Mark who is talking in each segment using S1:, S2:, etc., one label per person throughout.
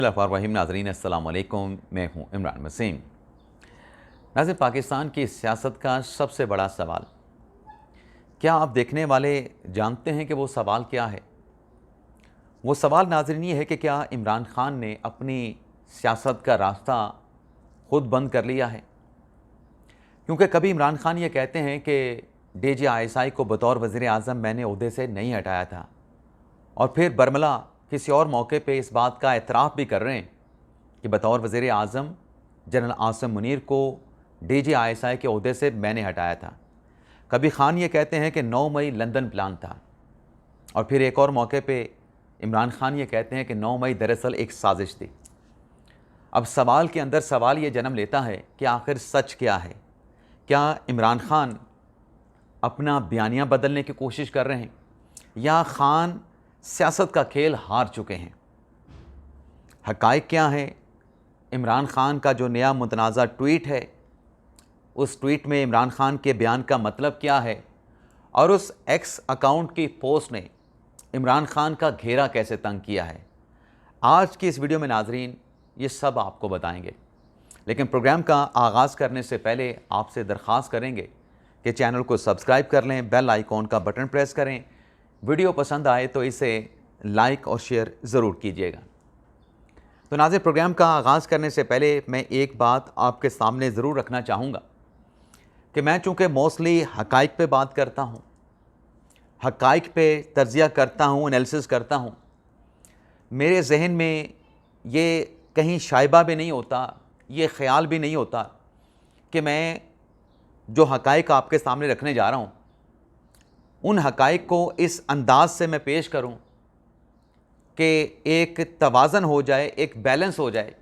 S1: रहीम नाज़रीन अस्सलाम वालेकुम, मैं हूँ इमरान वसीम। नाज़रीन, पाकिस्तान की सियासत का सबसे बड़ा सवाल, क्या आप देखने वाले जानते हैं कि वो सवाल क्या है? वो सवाल नाज़रीन ये है कि क्या इमरान खान ने अपनी सियासत का रास्ता खुद बंद कर लिया है? क्योंकि कभी इमरान खान ये कहते हैं कि DGISI को बतौर वज़ीर आज़म मैंने ओहदे से नहीं हटाया था, और फिर बरमला किसी और मौके पे इस बात का एतराफ़ भी कर रहे हैं कि बतौर वज़ीर आज़म जनरल आसिम मुनीर को DGISI के ओहदे से मैंने हटाया था। कभी खान ये कहते हैं कि 9 मई लंदन प्लान था, और फिर एक और मौके पे इमरान खान ये कहते हैं कि 9 मई दरअसल एक साजिश थी। अब सवाल के अंदर सवाल ये जन्म लेता है कि आखिर सच क्या है? क्या इमरान खान अपना बयानिया बदलने की कोशिश कर रहे हैं, या खान सियासत का खेल हार चुके हैं? हक़ाइक़ क्या है? इमरान खान का जो नया मुतनाज़ा ट्वीट है, उस ट्वीट में इमरान खान के बयान का मतलब क्या है, और उस एक्स अकाउंट की पोस्ट ने इमरान खान का घेरा कैसे तंग किया है? आज की इस वीडियो में नाज़रीन ये सब आपको बताएंगे। लेकिन प्रोग्राम का आगाज़ करने से पहले आपसे दरख्वास्त करेंगे कि चैनल को सब्सक्राइब कर लें, बेल आइकॉन का बटन प्रेस करें, वीडियो पसंद आए तो इसे लाइक और शेयर ज़रूर कीजिएगा। तो नाज़रीन, प्रोग्राम का आगाज़ करने से पहले मैं एक बात आपके सामने ज़रूर रखना चाहूँगा कि मैं चूँकि मोस्टली हक़ाइक़ पे बात करता हूँ, हक़ाइक़ पे तज्ज़िया करता हूँ, एनालिसिस करता हूँ, मेरे जहन में ये कहीं शाइबा भी नहीं होता, ये ख़्याल भी नहीं होता कि मैं जो हक़ाइक़ आपके सामने रखने जा रहा हूँ, उन हक़ाइक़ को इस अंदाज़ से मैं पेश करूँ कि एक तवाज़न हो जाए, एक बैलेंस हो जाए,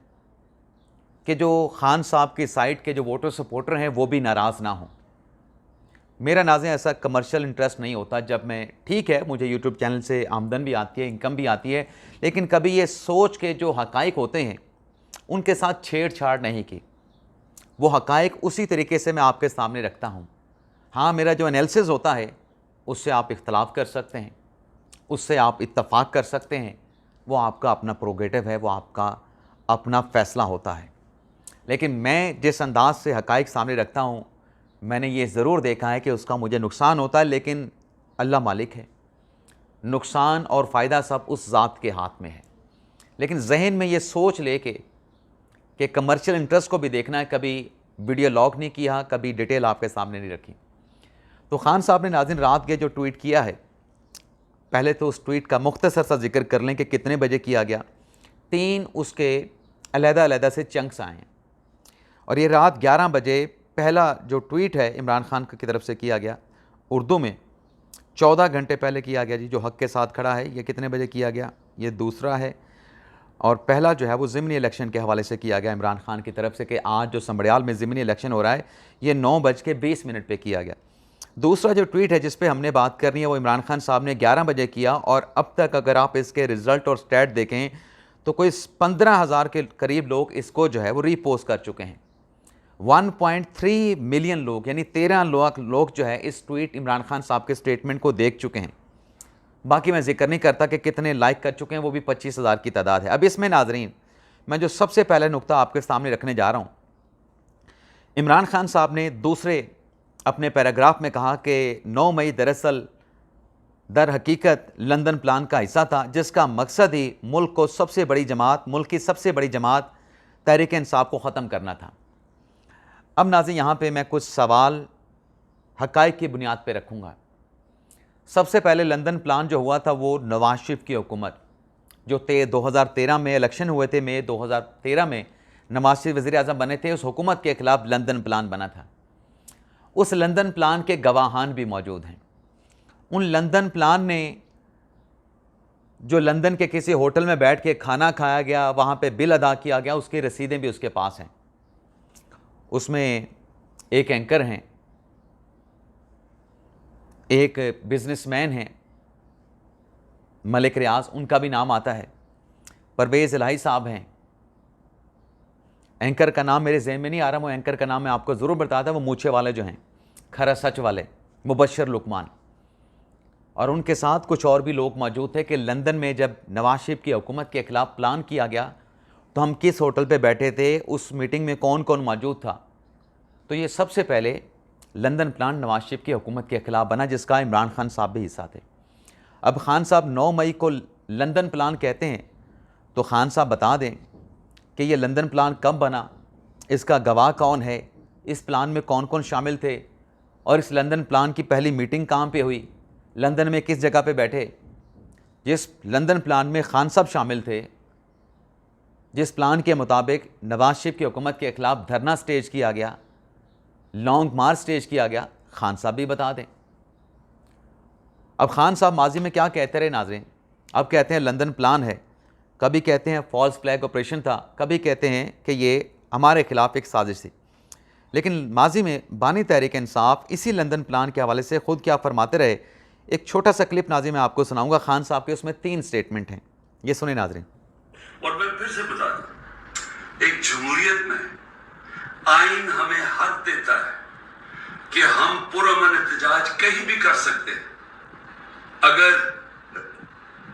S1: कि जो खान साहब की साइड के जो वोटर सपोर्टर हैं वो भी नाराज़ ना हों। मेरा नाज़रीन ऐसा कमर्शियल इंटरेस्ट नहीं होता। जब मैं, ठीक है, मुझे यूट्यूब चैनल से आमदन भी आती है, इनकम भी आती है, लेकिन कभी ये सोच के जो हक़ाइक़ होते हैं उनके साथ छेड़छाड़ नहीं की। वो हक़ाइक़ उसी तरीके से मैं आपके सामने रखता हूँ। हाँ, मेरा जो एनालिसिस होता है उससे आप इख्तलाफ कर सकते हैं, उससे आप इत्तफ़ाक़ कर सकते हैं, वो आपका अपना प्रोगेटिव है, वो आपका अपना फ़ैसला होता है। लेकिन मैं जिस अंदाज़ से हक़ाइक़ सामने रखता हूँ, मैंने ये ज़रूर देखा है कि उसका मुझे नुकसान होता है, लेकिन अल्लाह मालिक है, नुकसान और फ़ायदा सब उस ज़ात के हाथ में है। लेकिन जहन में ये सोच लेके कि कमर्शियल इंटरेस्ट को भी देखना है, कभी वीडियो लॉग नहीं किया, कभी डिटेल आपके सामने नहीं रखी। तो खान साहब ने नाज़रीन रात ये जो ट्वीट किया है, पहले तो उस ट्वीट का मुख्तसर सा जिक्र कर लें कि कितने बजे किया गया। 3 उसके अलहदा-अलहदा से चंक्स आए हैं, और ये रात 11 बजे पहला जो ट्वीट है इमरान खान की तरफ से किया गया उर्दू में, 14 घंटे पहले किया गया जी, जो हक़ के साथ खड़ा है। ये कितने बजे किया गया? ये दूसरा है। और पहला जो है वो ज़िमनी इलेक्शन के हवाले से किया गया इमरान खान की तरफ से कि आज जो समड़ियाल में ज़िमनी इलेक्शन हो रहा है, ये 9:20 पे किया गया। दूसरा जो ट्वीट है जिस पे हमने बात करनी है वो इमरान खान साहब ने 11 बजे किया, और अब तक अगर आप इसके रिज़ल्ट और स्टैट देखें तो कोई 15,000 के करीब लोग इसको जो है वो रीपोस्ट कर चुके हैं। 1.3 मिलियन लोग, यानी 13 लाख लोग जो है इस ट्वीट इमरान खान साहब के स्टेटमेंट को देख चुके हैं। बाकी मैं जिक्र नहीं करता कि कितने लाइक कर चुके हैं, वो भी 25,000 की तादाद है। अब इसमें नाज़रीन मैं जो सबसे पहले नुक्ता आपके सामने रखने जा रहा हूँ, इमरान खान साहब ने दूसरे अपने पैराग्राफ में कहा कि 9 मई दरअसल दर हकीकत लंदन प्लान का हिस्सा था, जिसका मकसद ही मुल्क को सबसे बड़ी जमात, मुल्क की सबसे बड़ी जमात तहरीक इंसाफ को ख़त्म करना था। अब नाज़रीन यहाँ पे मैं कुछ सवाल हक़ाइक़ की बुनियाद पे रखूँगा। सबसे पहले लंदन प्लान जो हुआ था वो नवाज शरीफ की हुकूमत, जो 2013 में इलेक्शन हुए थे, मई 2013 में नवाज शरीफ वज़ीर आज़म बने थे, उस हुकूमत के ख़िलाफ़ लंदन प्लान बना था। उस लंदन प्लान के गवाहान भी मौजूद हैं। उन लंदन प्लान ने जो लंदन के किसी होटल में बैठ के खाना खाया गया, वहाँ पे बिल अदा किया गया, उसकी रसीदें भी उसके पास हैं। उसमें एक एंकर हैं, एक बिजनेसमैन हैं मलिक रियाज, उनका भी नाम आता है, परवेज़ इलाही साहब हैं। एंकर का नाम मेरे ज़हन में नहीं आ रहा, वो एंकर का नाम मैं आपको ज़रूर बताता, वो मूछे वाले जो हैं, खरा सच वाले, मुबशर लुकमान। और उनके साथ कुछ और भी लोग मौजूद थे कि लंदन में जब नवाज शरीफ की हुकूमत के ख़िलाफ़ प्लान किया गया, तो हम किस होटल पे बैठे थे, उस मीटिंग में कौन कौन मौजूद था। तो ये सबसे पहले लंदन प्लान नवाज शरीफ की हुकूमत के ख़िलाफ़ बना, जिसका इमरान खान साहब भी हिस्सा थे। अब खान साहब 9 मई को लंदन प्लान कहते हैं, तो खान साहब बता दें कि ये लंदन प्लान कब बना, इसका गवाह कौन है, इस प्लान में कौन कौन शामिल थे, और इस लंदन प्लान की पहली मीटिंग कहाँ पे हुई, लंदन में किस जगह पे बैठे। जिस लंदन प्लान में खान साहब शामिल थे, जिस प्लान के मुताबिक नवाज शरीफ की हुकूमत के ख़िलाफ़ धरना स्टेज किया गया, लॉन्ग मार्च स्टेज किया गया, खान साहब भी बता दें। अब खान साहब माजी में क्या कहते रहे नाज़रीन, अब कहते हैं लंदन प्लान है, कभी कहते हैं फॉल्स फ्लैग ऑपरेशन था, कभी कहते हैं कि ये हमारे ख़िलाफ़ एक साजिश थी। लेकिन माजी में बानी तहरीक इंसाफ इसी लंदन प्लान के हवाले से ख़ुद क्या फरमाते रहे, एक छोटा सा क्लिप नाज़रीन मैं आपको सुनाऊंगा खान साहब के, उसमें 3 स्टेटमेंट हैं, ये सुने नाज़रीन।
S2: और मैं फिर से बता दूं, एक जमहूरियत में आइन हमें हक देता है कि हम पुरअमन एहतजाज कहीं भी कर सकते हैं। अगर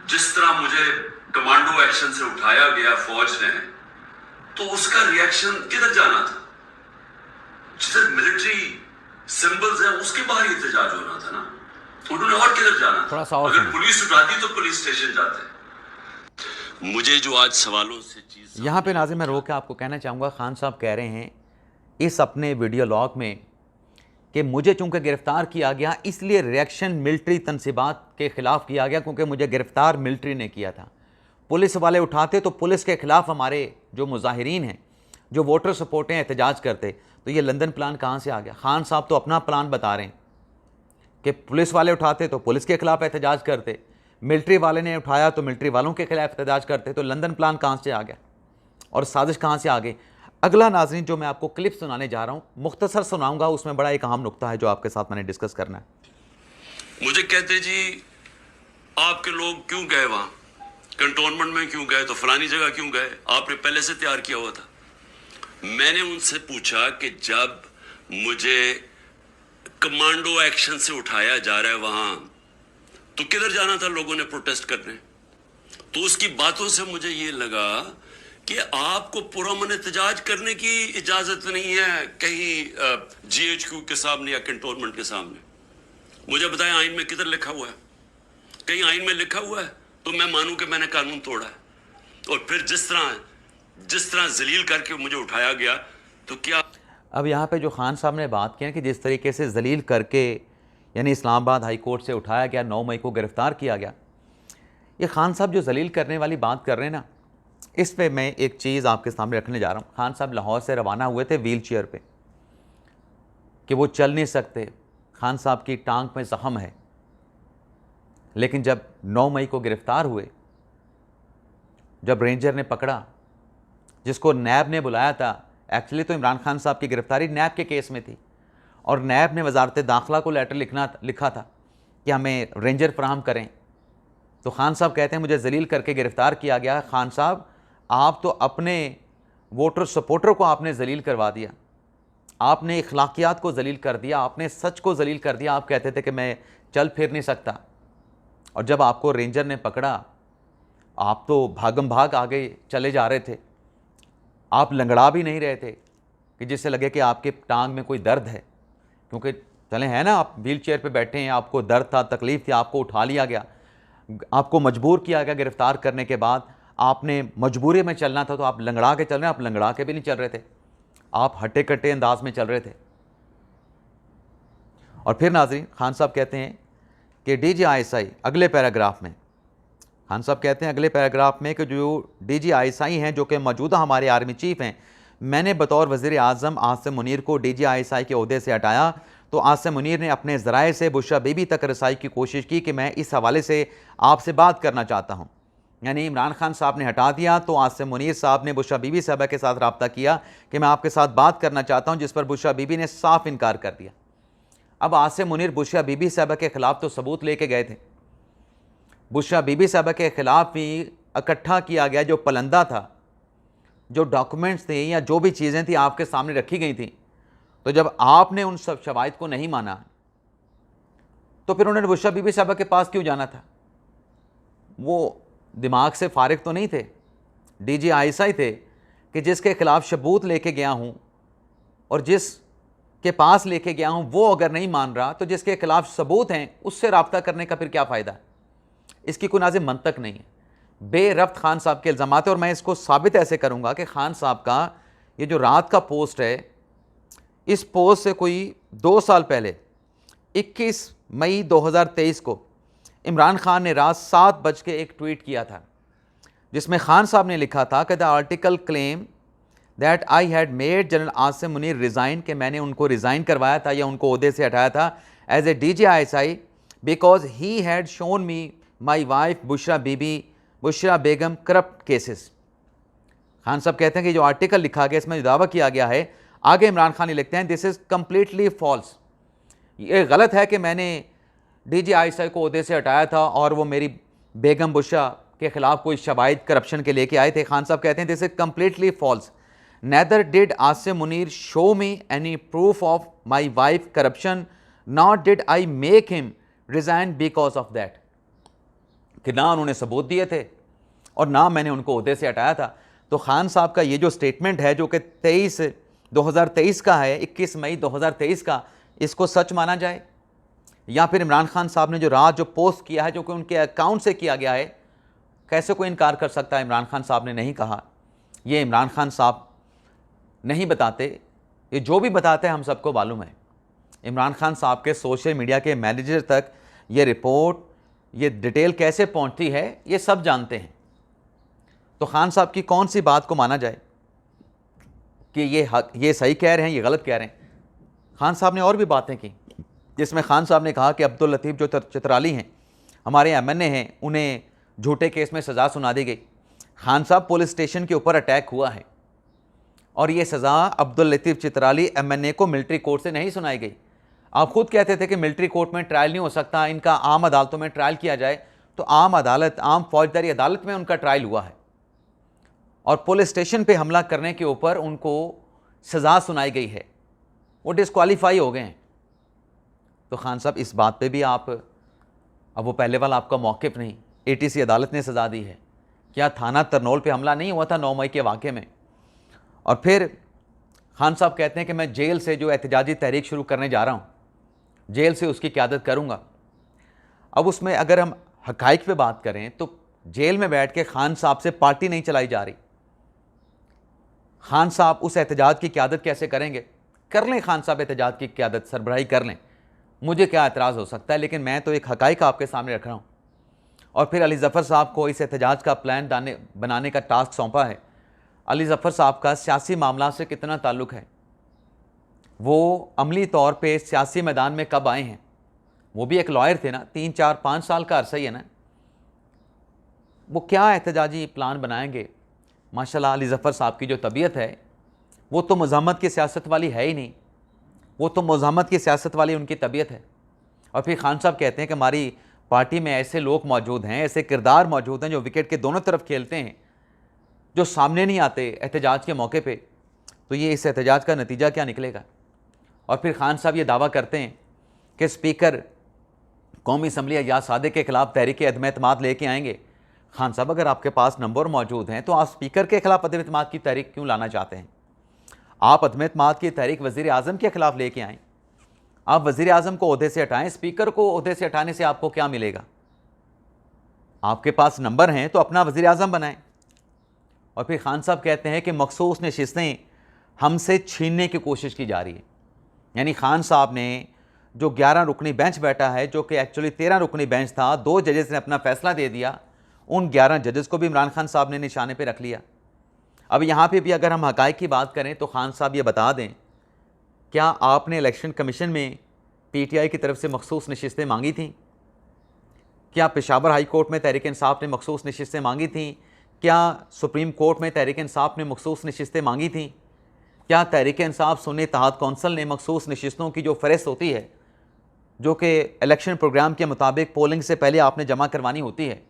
S2: जिस तरह मुझे कमांडो एक्शन से उठाया गया फौज ने, तो उसका रिएक्शन किधर जाना था, जिधर मिलिट्री सिंबल्स हैं उसके बाहर एहतजाज होना था ना, उन्होंने और किधर जाना था। अगर पुलिस उठाती तो पुलिस स्टेशन जाते। मुझे जो आज सवालों से चीज
S1: यहाँ पे नाज़रीन मैं रोक के आपको कहना चाहूँगा, खान साहब कह रहे हैं इस अपने वीडियो लॉग में कि मुझे चूँकि गिरफ़्तार किया गया इसलिए रिएक्शन मिलिट्री तनसीबात के ख़िलाफ़ किया गया, क्योंकि मुझे गिरफ़्तार मिलिट्री ने किया था। पुलिस वाले उठाते तो पुलिस के ख़िलाफ़ हमारे जो मुजाहिरीन हैं, जो वोटर सपोर्ट हैं, एहतजाज करते। तो ये लंदन प्लान कहाँ से आ गया। खान साहब तो अपना प्लान बता रहे हैं कि पुलिस वाले उठाते तो पुलिस के ख़िलाफ़ एहतजाज करते, मिलिट्री वाले ने उठाया तो मिलिट्री वालों के ख़िलाफ़ एहतजाज करते। तो लंदन प्लान कहाँ से आ गया और साजिश कहाँ से आ गई। अगला नाज़रीन जो मैं आपको क्लिप सुनाने जा रहा हूँ, मुख्तसर सुनाऊंगा, उसमें बड़ा एक अहम नुक्ता है जो आपके साथ मैंने डिस्कस करना है।
S2: मुझे कहते जी आपके लोग क्यों गए वहां, कंटोनमेंट में क्यों गए, तो फलानी जगह क्यों गए, आपने पहले से तैयार किया हुआ था। मैंने उनसे पूछा कि जब मुझे कमांडो एक्शन से उठाया जा रहा है वहां, तो किधर जाना था लोगों ने प्रोटेस्ट करने। तो उसकी बातों से मुझे ये लगा कि आपको पुरअमन एहतजाज करने की इजाजत नहीं है कहीं जीएचक्यू के सामने या कंटोनमेंट के सामने। मुझे बताएं आइन में किधर लिखा हुआ है, कहीं आइन में लिखा हुआ है तो मैं मानूं कि मैंने कानून तोड़ा है। और फिर जिस तरह जलील करके मुझे उठाया गया, तो क्या
S1: अब यहाँ पे जो खान साहब ने बात की है कि जिस तरीके से जलील करके यानी इस्लामाबाद हाई कोर्ट से उठाया गया, 9 मई को गिरफ़्तार किया गया, ये खान साहब जो जलील करने वाली बात कर रहे हैं ना, इस पे मैं एक चीज़ आपके सामने रखने जा रहा हूँ। खान साहब लाहौर से रवाना हुए थे व्हील चेयर पे कि वो चल नहीं सकते, खान साहब की टांग में ज़ख्म है। लेकिन जब 9 मई को गिरफ़्तार हुए, जब रेंजर ने पकड़ा, जिसको नैब ने बुलाया था, एक्चुअली तो इमरान खान साहब की गिरफ़्तारी नैब के केस में थी और नैब ने वजारत दाखिला को लेटर लिखा था कि हमें रेंजर फराहम करें। तो खान साहब कहते हैं मुझे जलील करके गिरफ़्तार किया गया। खान साहब आप तो अपने वोटर सपोर्टर को आपने जलील करवा दिया, आपने इखलाकियात को जलील कर दिया, आपने सच को जलील कर दिया। आप कहते थे कि मैं चल फिर नहीं सकता, और जब आपको रेंजर ने पकड़ा आप तो भागम भाग आगे चले जा रहे थे, आप लंगड़ा भी नहीं रहे थे कि जिससे लगे कि आपके टांग में कोई दर्द है, क्योंकि चले हैं ना, आप व्हील चेयर पर बैठे हैं, आपको दर्द था, तकलीफ़ थी, आपको उठा लिया गया, आपको मजबूर किया गया गिरफ़्तार करने के बाद, आपने मजबूरी में चलना था तो आप लंगड़ा के चल रहे हैं। आप लंगड़ा के भी नहीं चल रहे थे, आप हट्टे कट्टे अंदाज में चल रहे थे। और फिर नाज़रीन खान साहब कहते हैं कि DGISI अगले पैराग्राफ में, खान साहब कहते हैं अगले पैराग्राफ में कि जो DGISI हैं जो कि मौजूदा हमारे आर्मी चीफ़ हैं, मैंने बतौर वज़ीर आज़म आसिम मुनीर को DGISI के ओहदे से हटाया। तो आसिम मुनीर ने अपने ज़राए से बुशरा बीबी तक रसाई की कोशिश की कि मैं इस हवाले से आपसे बात करना चाहता हूँ। यानी इमरान खान साहब ने हटा दिया तो आसिम मुनीर साहब ने बुशरा बीबी साहबा के साथ रब्ता किया कि मैं आपके साथ बात करना चाहता हूँ, जिस पर बुशरा बीबी ने साफ इनकार कर दिया। अब आसिम मुनीर बुशरा बीबी साहबा के ख़िलाफ़ तो सबूत लेके गए थे, बुशरा बीबी साहबा के ख़िलाफ़ भी इकट्ठा किया गया जो पलंदा था, जो डॉक्यूमेंट्स थे या जो भी चीज़ें थी आपके सामने रखी गई थी। तो जब आपने उन सब शवाहिद को नहीं माना तो फिर उन्होंने बुशरा बीबी साहबा के पास क्यों जाना था। वो दिमाग से फारिग तो नहीं थे, DGISI थे, कि जिसके खिलाफ सबूत लेके गया हूं और जिसके पास लेके गया हूं वो अगर नहीं मान रहा तो जिसके खिलाफ सबूत हैं उससे रब्ता करने का फिर क्या फ़ायदा है? इसकी कोई नाज़िम मंतक नहीं है। बेरब्त खान साहब के इल्ज़ाम है और मैं इसको साबित ऐसे करूंगा कि खान साहब का ये जो रात का पोस्ट है, इस पोस्ट से कोई 2 साल पहले 21 मई 2023 को इमरान खान ने रात 7 बज के एक ट्वीट किया था जिसमें खान साहब ने लिखा था कि the article claim that I had made general Asim Munir resign, कि मैंने उनको रिज़ाइन करवाया था या उनको ओहदे से हटाया था as a DGISI because he had shown me my wife Bushra Begum corrupt cases. Khan sahab कहते हैं कि जो आर्टिकल लिखा गया इसमें दावा किया गया है, आगे इमरान खान ये लिखते हैं दिस इज़ कम्प्लीटली फॉल्स, ये गलत है कि मैंने DGISI को ओहदे से हटाया था और वो मेरी बेगम बुशरा के खिलाफ कोई शवाहिद करप्शन के लेके आए थे। खान साहब कहते हैं this is completely false, neither did Asim Munir show me any proof of my wife corruption, not did I make him resign because of that, कि ना उन्होंने सबूत दिए थे और ना मैंने उनको ओहदे से हटाया था। तो खान साहब का ये जो स्टेटमेंट है जो कि 2023 का है, 21 मई 2023 का, इसको सच माना जाए या फिर इमरान खान साहब ने जो रात जो पोस्ट किया है जो कि उनके अकाउंट से किया गया है, कैसे कोई इनकार कर सकता है? इमरान खान साहब ने नहीं कहा, ये इमरान खान साहब नहीं बताते, ये जो भी बताते हैं हम सबको मालूम है। इमरान खान साहब के सोशल मीडिया के मैनेजर तक ये रिपोर्ट, ये डिटेल कैसे पहुंचती है, ये सब जानते हैं। तो खान साहब की कौन सी बात को माना जाए कि ये सही कह रहे हैं, ये गलत कह रहे हैं? खान साहब ने और भी बातें की जिसमें खान साहब ने कहा कि अब्दुल लतीफ़ जो चित्राली हैं, हमारे MNA हैं, उन्हें झूठे केस में सज़ा सुना दी गई। खान साहब, पुलिस स्टेशन के ऊपर अटैक हुआ है और ये सज़ा अब्दुल लतीफ़ चित्राली MNA को मिलिट्री कोर्ट से नहीं सुनाई गई। आप खुद कहते थे कि मिलिट्री कोर्ट में ट्रायल नहीं हो सकता, इनका आम अदालतों में ट्रायल किया जाए, तो आम अदालत, आम फौजदारी अदालत में उनका ट्रायल हुआ है और पुलिस स्टेशन पे हमला करने के ऊपर उनको सज़ा सुनाई गई है, वो डिस्क्वालीफाई हो गए हैं। तो खान साहब इस बात पे भी आप, अब वो पहले वाला आपका मौक़िफ़ नहीं, ATC अदालत ने सज़ा दी है। क्या थाना तरनोल पे हमला नहीं हुआ था 9 मई के वाक़े में? और फिर खान साहब कहते हैं कि मैं जेल से जो एहतजाजी तहरीक शुरू करने जा रहा हूँ, जेल से उसकी क़यादत करूँगा। अब उसमें अगर हम हक़ाइक़ पे बात करें तो जेल में बैठ के खान साहब से पार्टी नहीं चलाई जा रही। खान साहब उस एहतजाज की क़यादत कैसे करेंगे? कर लें खान साहब एहतजाज की क़यादत, सरबराही कर लें, मुझे क्या एतराज़ हो सकता है, लेकिन मैं तो एक हक़ाइक़ आपके सामने रख रहा हूँ। और फिर अली ज़फ़र साहब को इस एहतजाज का प्लान बनाने का टास्क सौंपा है। अली ज़फ़र साहब का सियासी मामला से कितना ताल्लुक़ है? वो अमली तौर पे सियासी मैदान में कब आए हैं? वो भी एक लॉयर थे ना, 3, 4, 5 साल का अरसा ही है ना। वो क्या एहतजाजी प्लान बनाएंगे? माशाल्लाह अली ज़फ़र साहब की जो तबीयत है वो तो मुज़ाहमत की सियासत वाली है ही नहीं, वो तो मुज़ाहमत की सियासत वाली उनकी तबीयत है। और फिर खान साहब कहते हैं कि हमारी पार्टी में ऐसे लोग मौजूद हैं, ऐसे किरदार मौजूद हैं जो विकेट के दोनों तरफ खेलते हैं, जो सामने नहीं आते एहतजाज के मौके पे। तो ये इस एहतजाज का नतीजा क्या निकलेगा? और फिर खान साहब ये दावा करते हैं कि स्पीकर कौमी असम्बली अय्याज सादिक के खिलाफ तहरीक अदम एतमाद लेके आएंगे। खान साहब, अगर आपके पास नंबर मौजूद हैं तो आप स्पीकर के खिलाफ अदम एतमाद की तहरीक क्यों लाना चाहते हैं? आप अदम एतमाद की तहरीक वज़ीर आज़म के खिलाफ लेके आएँ, आप वज़ीर आज़म को ओहदे से हटाएं, स्पीकर को ओहदे से हटाने से आपको क्या मिलेगा? आपके पास नंबर हैं तो अपना वज़ीर आज़म बनाएं। और फिर खान साहब कहते हैं कि मखसूस नशिस्तें हमसे छीनने की कोशिश की जा रही है। यानी खान साहब ने जो 11 रुकनी बेंच बैठा है, जो कि एक्चुअली 13 रुकनी बेंच था, 2 जजेस ने अपना फैसला दे दिया, उन 11 जजेस को भी इमरान खान साहब ने निशाने पे रख लिया। अब यहाँ पे भी अगर हम हक़ाइक़ की बात करें तो खान साहब ये बता दें, क्या आपने इलेक्शन कमीशन में PTI की तरफ से मखसूस नशिस्तें मांगी थीं? क्या पेशावर हाई कोर्ट में तहरीक इंसाफ ने मखसूस नशिस्तें मांगी थीं? क्या सुप्रीम कोर्ट में तहरीक इंसाफ ने मखसूस नशिस्तें मांगी थीं? क्या तहरीक इंसाफ सुन्नी इत्तेहाद कौंसिल ने मखसूस नशिस्तों की जो फ़हरिस्त होती है, जो कि इलेक्शन प्रोग्राम के मुताबिक पोलिंग से पहले आपने जमा करवानी होती है,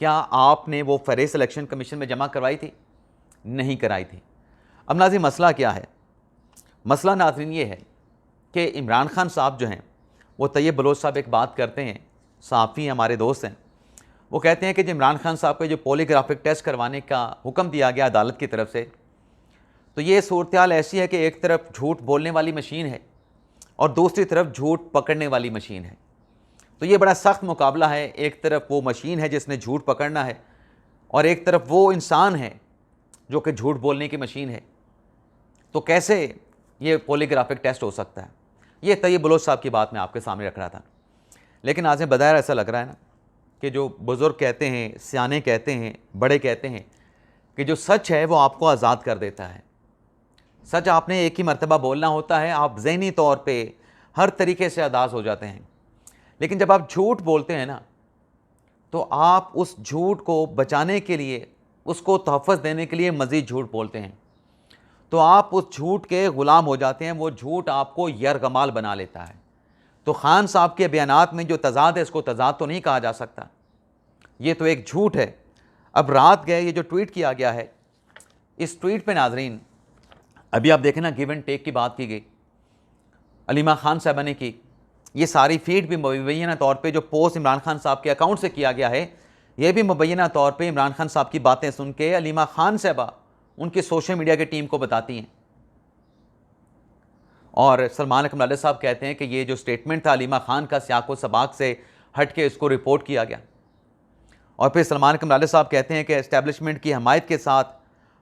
S1: क्या आपने वो फ़हरिस्त इलेक्शन कमीशन में जमा करवाई थी? नहीं कराई थी। अब नाज़रीन, मसला क्या है? मसला नाज़रीन ये है कि इमरान खान साहब जो हैं, वो तैयब बलोच साहब एक बात करते हैं, सहाफ़ी हमारे दोस्त हैं, वो कहते हैं कि जब इमरान खान साहब को जो पॉलीग्राफिक टेस्ट करवाने का हुक्म दिया गया अदालत की तरफ से, तो ये सूरत हाल ऐसी है कि एक तरफ झूठ बोलने वाली मशीन है और दूसरी तरफ झूठ पकड़ने वाली मशीन है। तो ये बड़ा सख्त मुकाबला है, एक तरफ वो मशीन है जिसने झूठ पकड़ना है और एक तरफ वो इंसान है जो कि झूठ बोलने की मशीन है। तो कैसे ये पॉलीग्राफिक टेस्ट हो सकता है? ये तैयब बलोच साहब की बात मैं आपके सामने रख रहा था। लेकिन आज में बज़ाहिर ऐसा लग रहा है ना कि जो बुज़ुर्ग कहते हैं, सियाने कहते हैं, बड़े कहते हैं कि जो सच है वो आपको आज़ाद कर देता है। सच आपने एक ही मर्तबा बोलना होता है, आप ज़हनी तौर पे हर तरीके से आदाज़ हो जाते हैं। लेकिन जब आप झूठ बोलते हैं ना, तो आप उस झूठ को बचाने के लिए, उसको तहफ़्फ़ुज़ देने के लिए मज़ीद झूठ बोलते हैं। तो आप उस झूठ के ग़ुलाम हो जाते हैं, वो झूठ आपको यरगमाल बना लेता है। तो खान साहब के बयानात में जो तज़ाद है, इसको तज़ाद तो नहीं कहा जा सकता, ये तो एक झूठ है। अब रात गए ये जो ट्वीट किया गया है, इस ट्वीट पे नाज़रीन अभी आप देखें ना, गिव एंड टेक की बात की गई, अलीमा खान साहबा ने की। ये सारी फीड भी मुबैना तौर पे जो पोस्ट इमरान खान साहब के अकाउंट से किया गया है, ये भी मुबैना तौर पे इमरान खान साहब की बातें सुन के अलीमा खान साहबा उनकी सोशल मीडिया की टीम को बताती हैं। और सलमान अकमल साहब कहते हैं कि ये जो स्टेटमेंट था अलीमा खान का, सियाको सबाक से हट के इसको रिपोर्ट किया गया। और फिर सलमान अकमल साहब कहते हैं कि एस्टेब्लिशमेंट की हमायत के साथ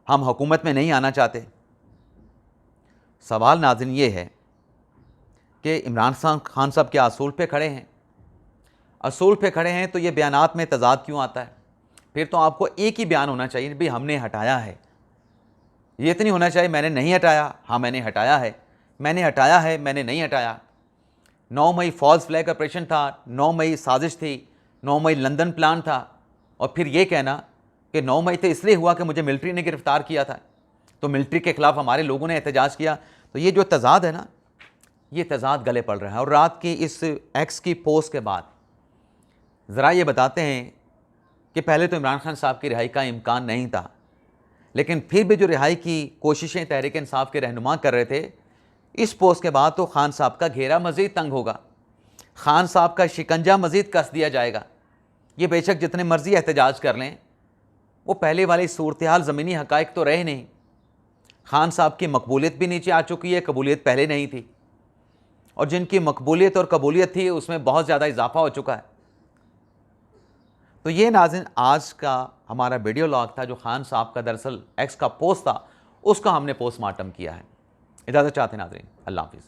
S1: हम हुकूमत में नहीं आना चाहते। सवाल नाज़रीन ये है कि इमरान खान साहब क्या असूल पे खड़े हैं? असूल पे खड़े हैं तो ये बयानात में तज़ाद क्यों आता है? फिर तो आपको एक ही बयान होना चाहिए, भाई हमने हटाया है। ये तो नहीं होना चाहिए मैंने नहीं हटाया, हाँ मैंने हटाया है, मैंने हटाया है, मैंने नहीं हटाया। 9 मई फॉल्स फ्लैग ऑपरेशन था, 9 मई साजिश थी, 9 मई लंदन प्लान था, और फिर ये कहना कि 9 मई तो इसलिए हुआ कि मुझे मिलिट्री ने गिरफ्तार किया था, तो मिलिट्री के ख़िलाफ़ हमारे लोगों ने एहतजाज किया। तो ये जो तज़ाद है ना, ये तज़ाद गले पड़ रहा है। और रात की इस एक्स की पोस्ट के बाद ज़रा ये बताते हैं कि पहले तो इमरान खान साहब की रिहाई का इम्कान नहीं था, लेकिन फिर भी जो रिहाई की कोशिशें तहरीक इंसाफ के रहनुमा कर रहे थे, इस पोस्ट के बाद तो खान साहब का घेरा मज़ीद तंग होगा, खान साहब का शिकंजा मज़ीद कस दिया जाएगा। ये बेशक जितने मर्ज़ी एहतजाज कर लें, वो पहले वाली सूरत हाल ज़मीनी हक़ाइक़ तो रहे नहीं। खान साहब की मकबूलियत भी नीचे आ चुकी है, कबूलियत पहले नहीं थी, और जिनकी मकबूलियत और कबूलियत थी उसमें बहुत ज़्यादा इजाफा हो चुका है। तो ये नाज़रीन आज का हमारा वीडियो लॉग था, जो खान साहब का दरअसल एक्स का पोस्ट था, उसका हमने पोस्टमार्टम किया है। इजाज़त चाहते हैं नाज़रीन, अल्लाह हाफ़िज़।